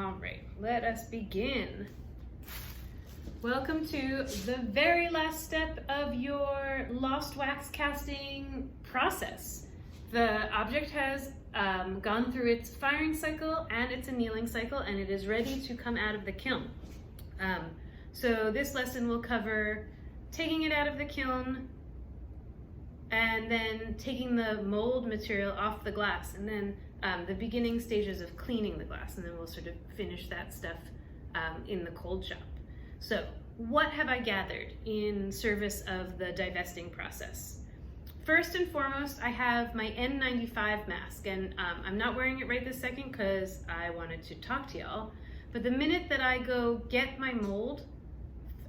All right, let us begin. Welcome to the very last step of your lost wax casting process. The object has gone through its firing cycle and its annealing cycle, and it is ready to come out of the kiln. So this lesson will cover taking it out of the kiln and then taking the mold material off the glass, and then the beginning stages of cleaning the glass, and then we'll sort of finish that stuff in the cold shop. So what have I gathered in service of the divesting process? First and foremost, I have my N95 mask, and I'm not wearing it right this second because I wanted to talk to y'all, but the minute that I go get my mold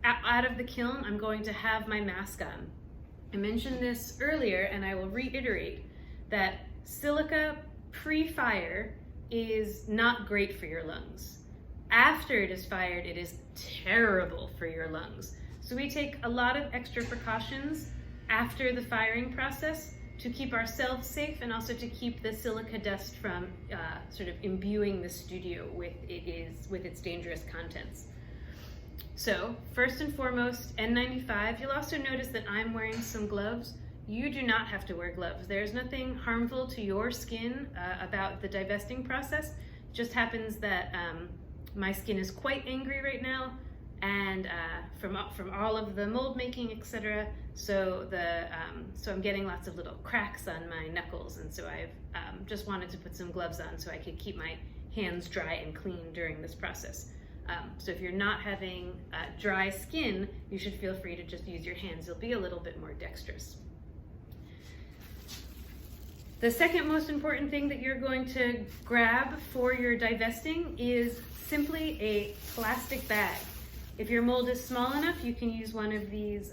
out of the kiln, I'm going to have my mask on. I mentioned this earlier, and I will reiterate that silica pre-fire is not great for your lungs. After it is fired, it is terrible for your lungs. So we take a lot of extra precautions after the firing process to keep ourselves safe and also to keep the silica dust from sort of imbuing the studio with its dangerous contents. So first and foremost, N95. You'll also notice that I'm wearing some gloves. You do not have to wear gloves. There's nothing harmful to your skin about the divesting process. It just happens that my skin is quite angry right now, and from all of the mold making, etc. So I'm getting lots of little cracks on my knuckles, and so I've just wanted to put some gloves on so I could keep my hands dry and clean during this process. So if you're not having dry skin, you should feel free to just use your hands. You'll be a little bit more dexterous. The second most important thing that you're going to grab for your divesting is simply a plastic bag. If your mold is small enough, you can use one of these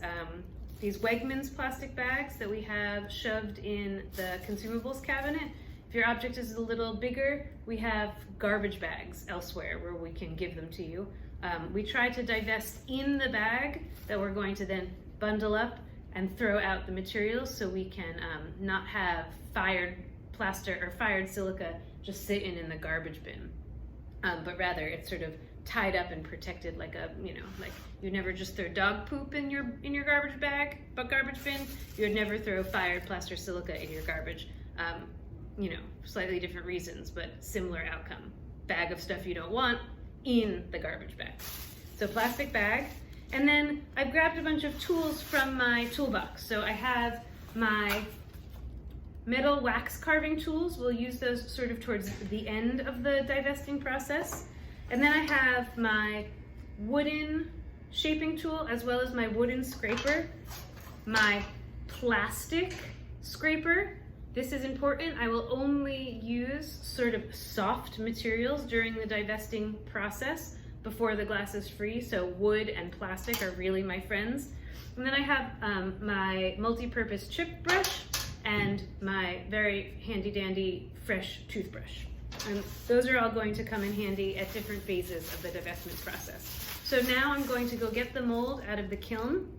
Wegmans plastic bags that we have shoved in the consumables cabinet. If your object is a little bigger, we have garbage bags elsewhere where we can give them to you. We try to divest in the bag that we're going to then bundle up and throw out the materials, so we can not have fired plaster or fired silica just sitting in the garbage bin, but rather it's sort of tied up and protected like like you never just throw dog poop in your garbage bag, but garbage bin. You would never throw fired plaster silica in your garbage. Slightly different reasons, but similar outcome. Bag of stuff you don't want in the garbage bag. So plastic bag. And then I've grabbed a bunch of tools from my toolbox. So I have my metal wax carving tools. We'll use those sort of towards the end of the divesting process. And then I have my wooden shaping tool as well as my wooden scraper, my plastic scraper. This is important. I will only use sort of soft materials during the divesting process before the glass is free, so wood and plastic are really my friends. And then I have my multi-purpose chip brush and my very handy-dandy fresh toothbrush. And those are all going to come in handy at different phases of the divestment process. So now I'm going to go get the mold out of the kiln,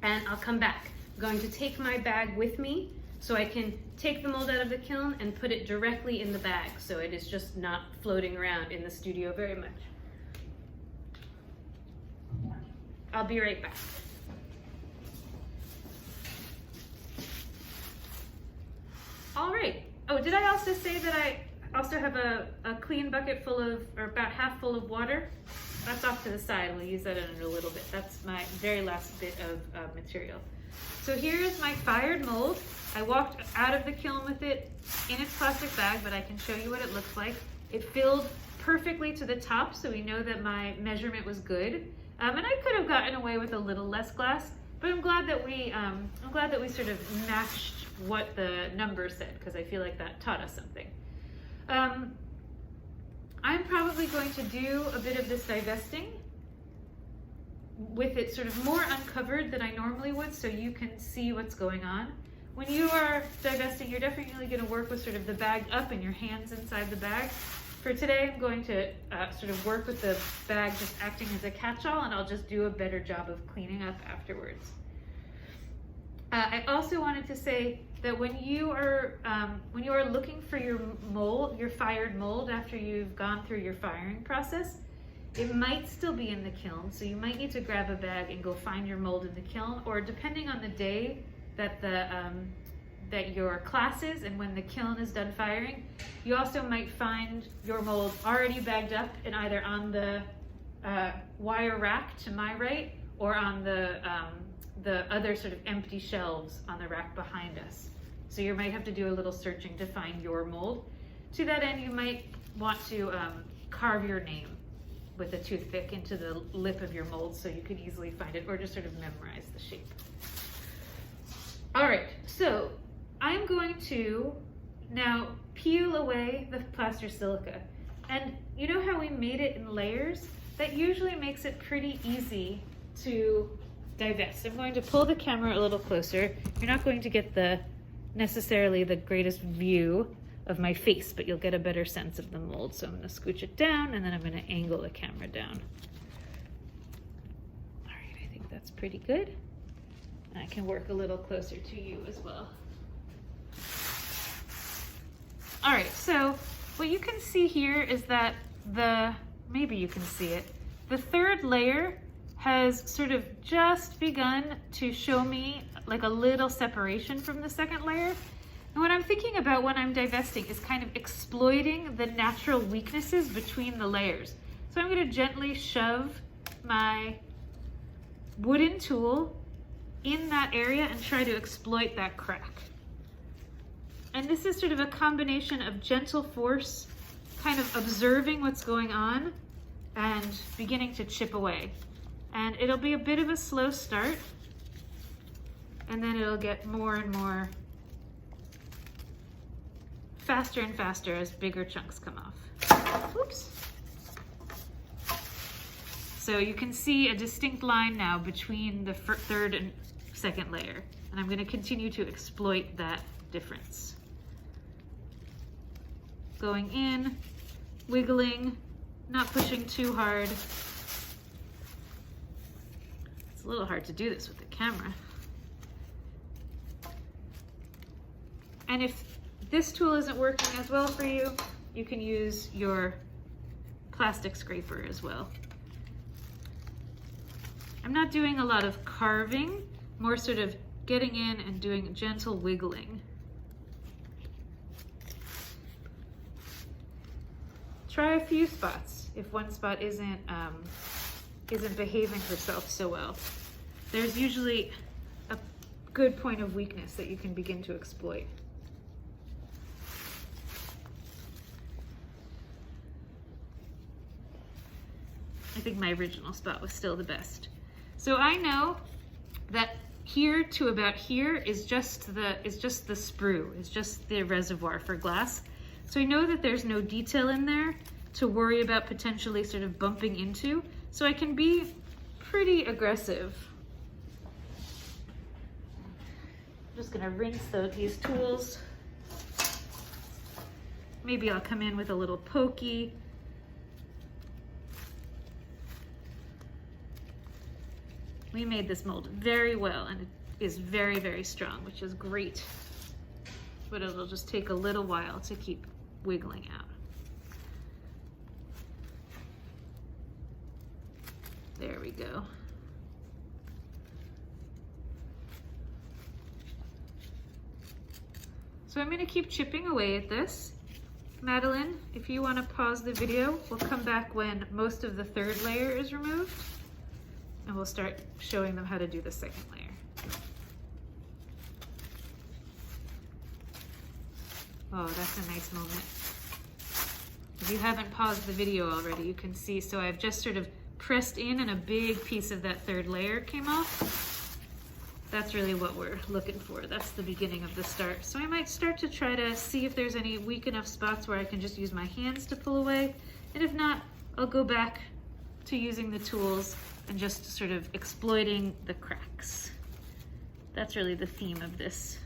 and I'll come back. I'm going to take my bag with me so I can take the mold out of the kiln and put it directly in the bag, so it is just not floating around in the studio very much. I'll be right back. All right. Oh, did I also say that I also have a clean bucket full of, or about half full of water? That's off to the side. We'll use that in a little bit. That's my very last bit of material. So here's my fired mold. I walked out of the kiln with it in its plastic bag, but I can show you what it looks like. It filled perfectly to the top, so we know that my measurement was good. And I could have gotten away with a little less glass, but I'm glad that we sort of matched what the number said, because I feel like that taught us something. I'm probably going to do a bit of this divesting with it sort of more uncovered than I normally would, so you can see what's going on. When you are divesting, you're definitely going to work with sort of the bag up and your hands inside the bag. For today, I'm going to sort of work with the bag just acting as a catch-all, and I'll just do a better job of cleaning up afterwards. I also wanted to say that when you are looking for your mold, your fired mold after you've gone through your firing process, it might still be in the kiln. So you might need to grab a bag and go find your mold in the kiln, or depending on the day that that your class is and when the kiln is done firing, you also might find your mold already bagged up and either on the wire rack to my right or on the other sort of empty shelves on the rack behind us. So you might have to do a little searching to find your mold. To that end, you might want to carve your name with a toothpick into the lip of your mold so you could easily find it, or just sort of memorize the shape. All right, so I'm going to now peel away the plaster silica. And you know how we made it in layers? That usually makes it pretty easy to divest. I'm going to pull the camera a little closer. You're not going to get necessarily the greatest view of my face, but you'll get a better sense of the mold. So I'm going to scooch it down, and then I'm going to angle the camera down. All right, I think that's pretty good. And I can work a little closer to you as well. All right, so what you can see here is that maybe you can see it, the third layer has sort of just begun to show me like a little separation from the second layer. And what I'm thinking about when I'm divesting is kind of exploiting the natural weaknesses between the layers. So I'm going to gently shove my wooden tool in that area and try to exploit that crack. And this is sort of a combination of gentle force, kind of observing what's going on and beginning to chip away. And it'll be a bit of a slow start, and then it'll get more and more faster and faster as bigger chunks come off. Oops. So you can see a distinct line now between the third and second layer, and I'm going to continue to exploit that difference. Going in, wiggling, not pushing too hard. It's a little hard to do this with the camera. And if this tool isn't working as well for you, you can use your plastic scraper as well. I'm not doing a lot of carving, more sort of getting in and doing gentle wiggling. Try a few spots if one spot isn't behaving herself so well. There's usually a good point of weakness that you can begin to exploit. I think my original spot was still the best. So I know that here to about here is just the sprue, is just the reservoir for glass. So I know that there's no detail in there to worry about potentially sort of bumping into. So I can be pretty aggressive. I'm just gonna rinse these tools. Maybe I'll come in with a little pokey. We made this mold very well, and it is very, very strong, which is great. But it'll just take a little while to keep wiggling out. There we go. So I'm going to keep chipping away at this. Madeline, if you want to pause the video, we'll come back when most of the third layer is removed, and we'll start showing them how to do the second layer. Oh, that's a nice moment. If you haven't paused the video already, you can see, so I've just sort of pressed in and a big piece of that third layer came off. That's really what we're looking for. That's the beginning of the start. So I might start to try to see if there's any weak enough spots where I can just use my hands to pull away. And if not, I'll go back to using the tools and just sort of exploiting the cracks. That's really the theme of this.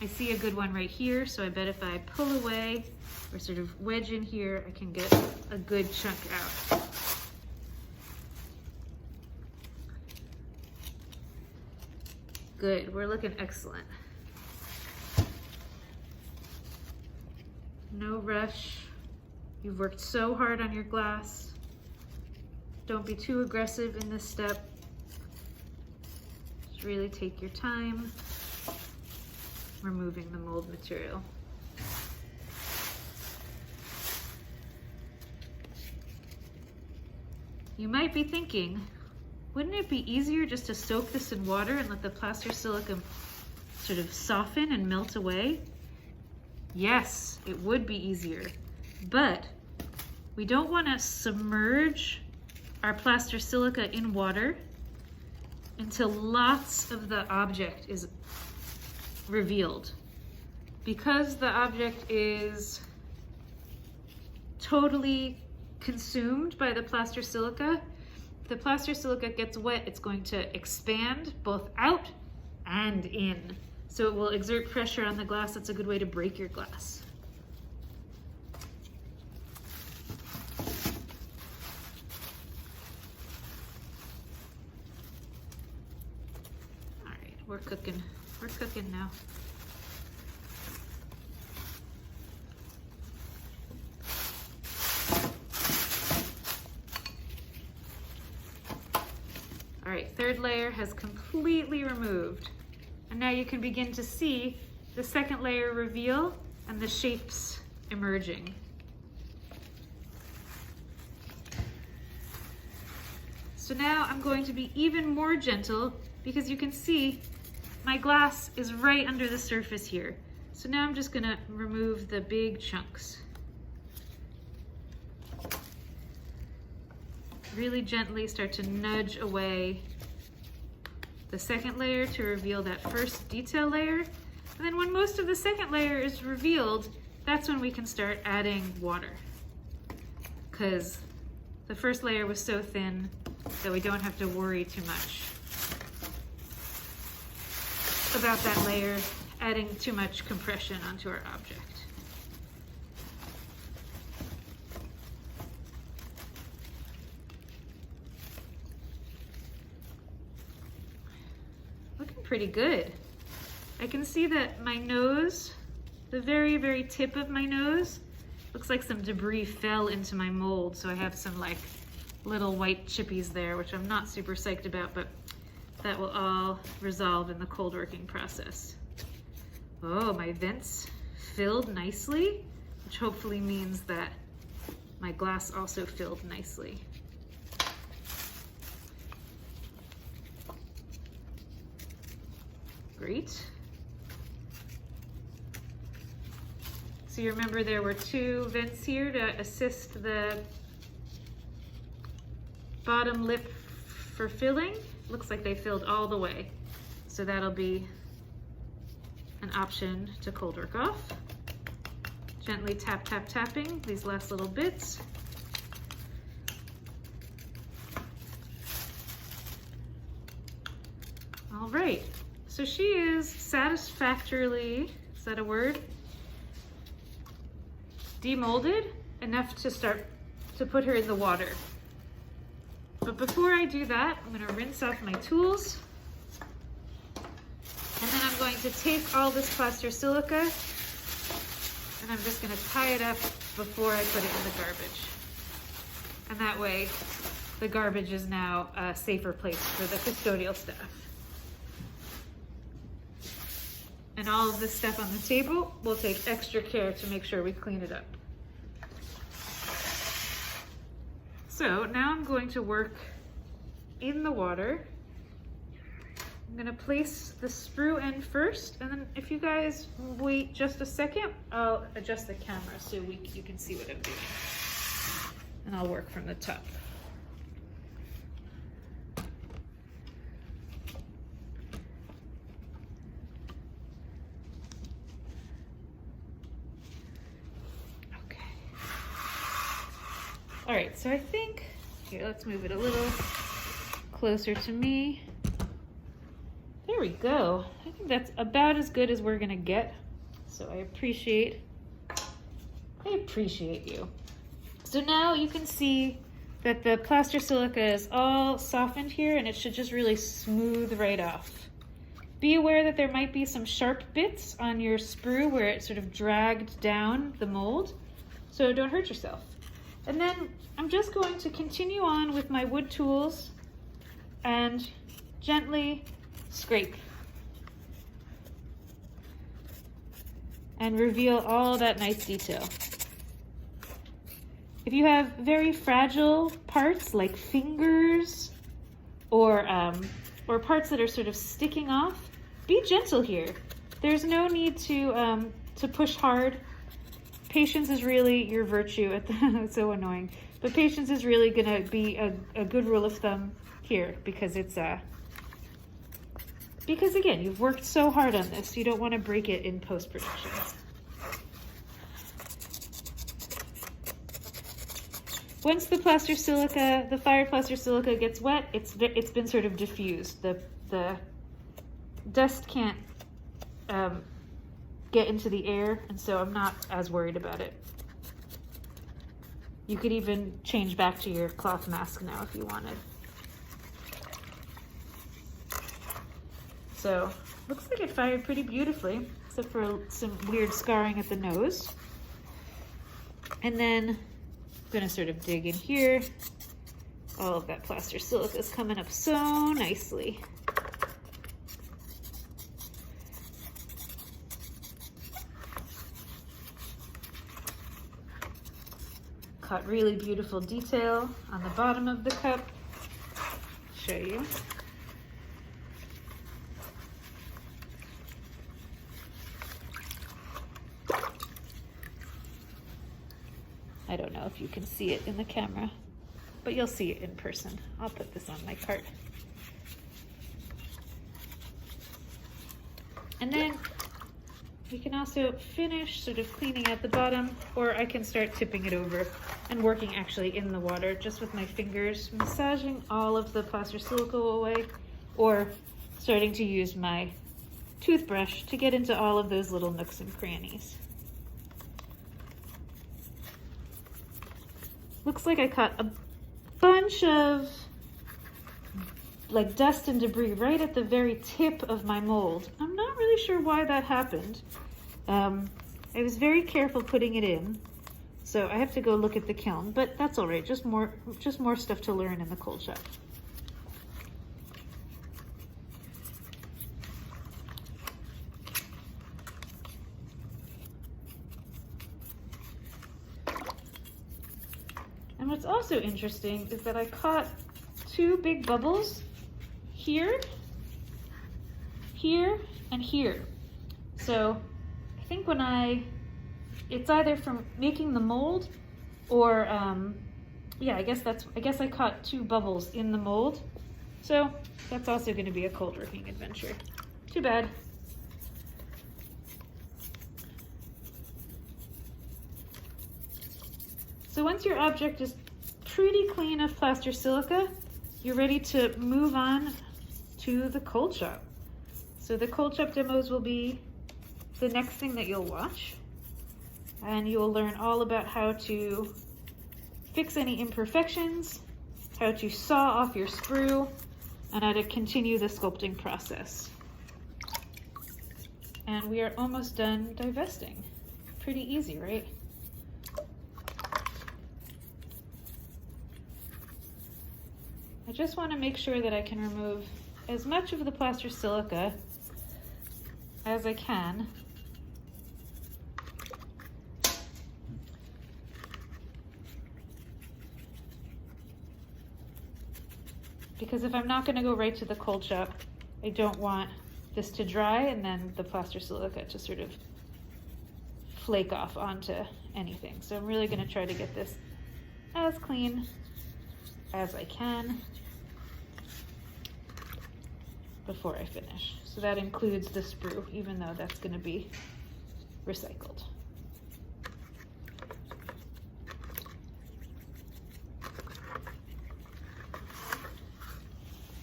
I see a good one right here, so I bet if I pull away or sort of wedge in here, I can get a good chunk out. good. We're looking excellent. No rush. You've worked so hard on your glass. Don't be too aggressive in this step. Just really take your time removing the mold material. You might be thinking, wouldn't it be easier just to soak this in water and let the plaster silica sort of soften and melt away? Yes, it would be easier, but we don't want to submerge our plaster silica in water until lots of the object is revealed. Because the object is totally consumed by the plaster silica, if the plaster silica gets wet, it's going to expand both out and in. So it will exert pressure on the glass. That's a good way to break your glass. All right, we're cooking now. All right, third layer has completely removed. And now you can begin to see the second layer reveal and the shapes emerging. So now I'm going to be even more gentle because you can see my glass is right under the surface here. So now I'm just gonna remove the big chunks. Really gently start to nudge away the second layer to reveal that first detail layer. And then when most of the second layer is revealed, that's when we can start adding water. Because the first layer was so thin that we don't have to worry too much about that layer adding too much compression onto our object. Looking pretty good. I can see that my nose, the very, very tip of my nose, looks like some debris fell into my mold. So I have some like little white chippies there, which I'm not super psyched about, but that will all resolve in the cold working process. Oh, my vents filled nicely, which hopefully means that my glass also filled nicely. Great. So you remember there were two vents here to assist the bottom lip for filling. Looks like they filled all the way. So that'll be an option to cold work off. Gently tap, tap, tapping these last little bits. All right, so she is satisfactorily, is that a word? Demolded enough to start to put her in the water. But before I do that, I'm gonna rinse off my tools. And then I'm going to take all this plaster silica and I'm just gonna tie it up before I put it in the garbage. And that way, the garbage is now a safer place for the custodial staff. And all of this stuff on the table, we'll take extra care to make sure we clean it up. So now I'm going to work in the water. I'm gonna place the sprue end first, and then if you guys wait just a second, I'll adjust the camera so you can see what I'm doing. And I'll work from the top. All right, so I think, here, let's move it a little closer to me. There we go. I think that's about as good as we're gonna get. So I appreciate you. So now you can see that the plaster silica is all softened here and it should just really smooth right off Be aware that there might be some sharp bits on your sprue where it sort of dragged down the mold, so don't hurt yourself. And then I'm just going to continue on with my wood tools and gently scrape and reveal all that nice detail. If you have very fragile parts like fingers or parts that are sort of sticking off, be gentle here. There's no need to push hard. Patience is really your virtue. It's so annoying, but patience is really gonna be a good rule of thumb here, because because again, you've worked so hard on this. You don't want to break it in post-production. Once the plaster silica, the fired plaster silica gets wet, it's been sort of diffused. The dust can't get into the air, and so I'm not as worried about it. You could even change back to your cloth mask now if you wanted. So, looks like it fired pretty beautifully, except for some weird scarring at the nose. And then I'm gonna sort of dig in here. All of that plaster silica is coming up so nicely. Caught really beautiful detail on the bottom of the cup. Show you. I don't know if you can see it in the camera, but you'll see it in person. I'll put this on my cart. And then we can also finish sort of cleaning out the bottom, or I can start tipping it over and working actually in the water just with my fingers, massaging all of the plaster silica away, or starting to use my toothbrush to get into all of those little nooks and crannies. Looks like I caught a bunch of like dust and debris right at the very tip of my mold. I'm not really sure why that happened. I was very careful putting it in, so I have to go look at the kiln, but that's all right. Just more stuff to learn in the cold shop. And what's also interesting is that I caught two big bubbles here, here, and here. So I think it's either from making the mold or, yeah, I guess I caught two bubbles in the mold. So that's also going to be a cold working adventure. Too bad. So once your object is pretty clean of plaster silica, you're ready to move on to the cold shop. So the cold shop demos will be the next thing that you'll watch, and you will learn all about how to fix any imperfections, how to saw off your sprue, and how to continue the sculpting process. And we are almost done divesting. Pretty easy, right? I just want to make sure that I can remove as much of the plaster silica as I can. Because if I'm not going to go right to the cold shop, I don't want this to dry and then the plaster silica to sort of flake off onto anything. So I'm really going to try to get this as clean as I can before I finish. So that includes the sprue, even though that's going to be recycled.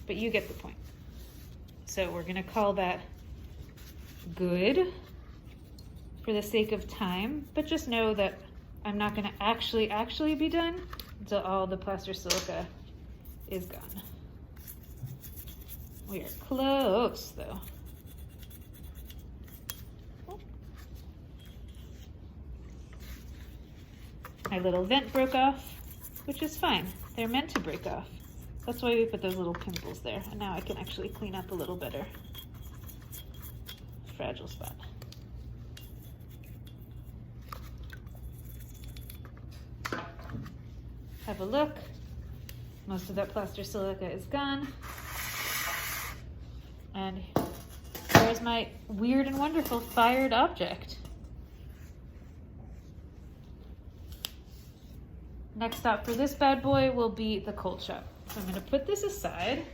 But you get the point. So we're going to call that good for the sake of time, but just know that I'm not going to actually be done until all the plaster silica is gone. We are close though. My little vent broke off, which is fine. They're meant to break off. That's why we put those little pimples there. And now I can actually clean up a little better. Fragile spot. Have a look. Most of that plaster silica is gone. And there's my weird and wonderful fired object. Next stop for this bad boy will be the cold shop. So I'm going to put this aside.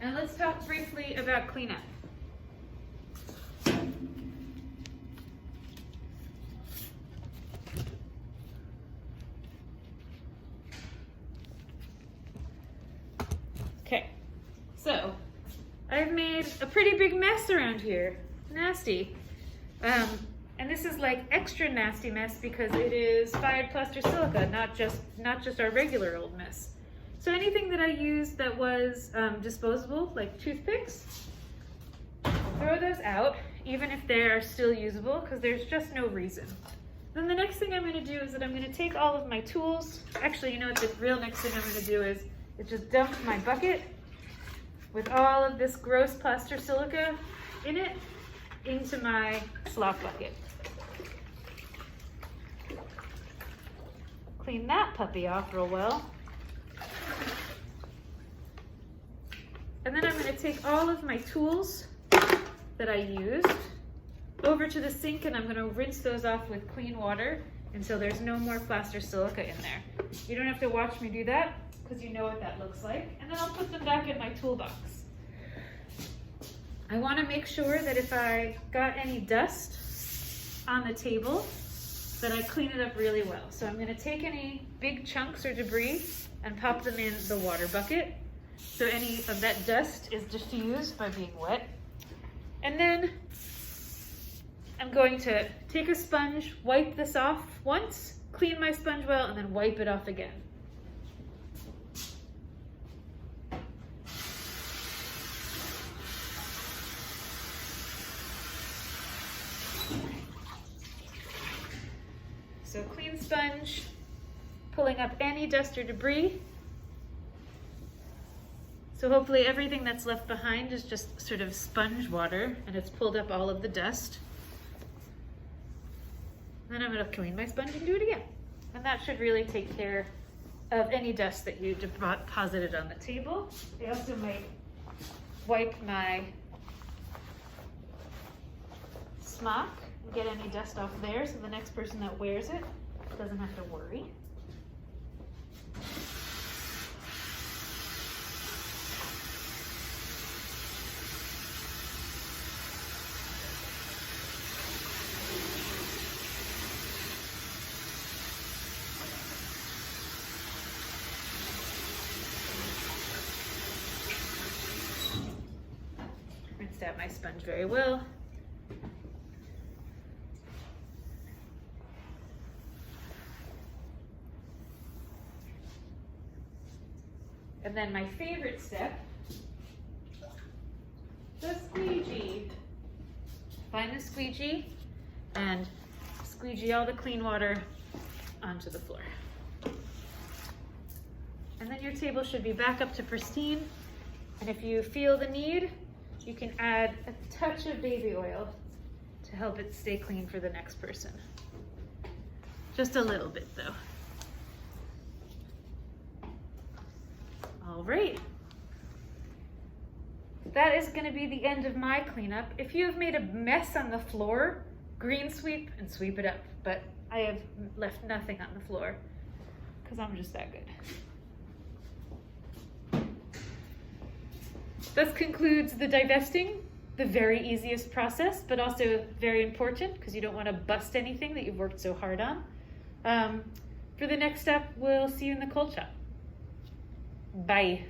And let's talk briefly about cleanup. Okay, so I've made a pretty big mess around here. Nasty. And this is like extra nasty mess because it is fired plaster silica, not just our regular old mess. So anything that I used that was disposable, like toothpicks, throw those out, even if they are still usable, because there's just no reason. Then the next thing I'm going to do is that I'm going to take all of my tools. Actually, you know what the real next thing I'm going to do is just dump my bucket with all of this gross plaster silica in it into my slop bucket. Clean that puppy off real well. And then I'm going to take all of my tools that I used over to the sink, and I'm going to rinse those off with clean water until there's no more plaster silica in there. You don't have to watch me do that because you know what that looks like. And then I'll put them back in my toolbox. I want to make sure that if I got any dust on the table, that I clean it up really well. So I'm going to take any big chunks or debris and pop them in the water bucket. So any of that dust is diffused by being wet. And then I'm going to take a sponge, wipe this off once, clean my sponge well, and then wipe it off again. So clean sponge, pulling up any dust or debris. So hopefully everything that's left behind is just sort of sponge water and it's pulled up all of the dust. Then I'm going to clean my sponge and do it again. And that should really take care of any dust that you deposited on the table. I also might wipe my smock and get any dust off there so the next person that wears it doesn't have to worry. Rinsed out my sponge very well. And then my favorite step, the squeegee. Find the squeegee and squeegee all the clean water onto the floor. And then your table should be back up to pristine. And if you feel the need, you can add a touch of baby oil to help it stay clean for the next person. Just a little bit though. All right. That is going to be the end of my cleanup. If you have made a mess on the floor, green sweep and sweep it up. But I have left nothing on the floor because I'm just that good. This concludes the divesting, the very easiest process, but also very important because you don't want to bust anything that you've worked so hard on. For the next step, we'll see you in the cold shop. Bye.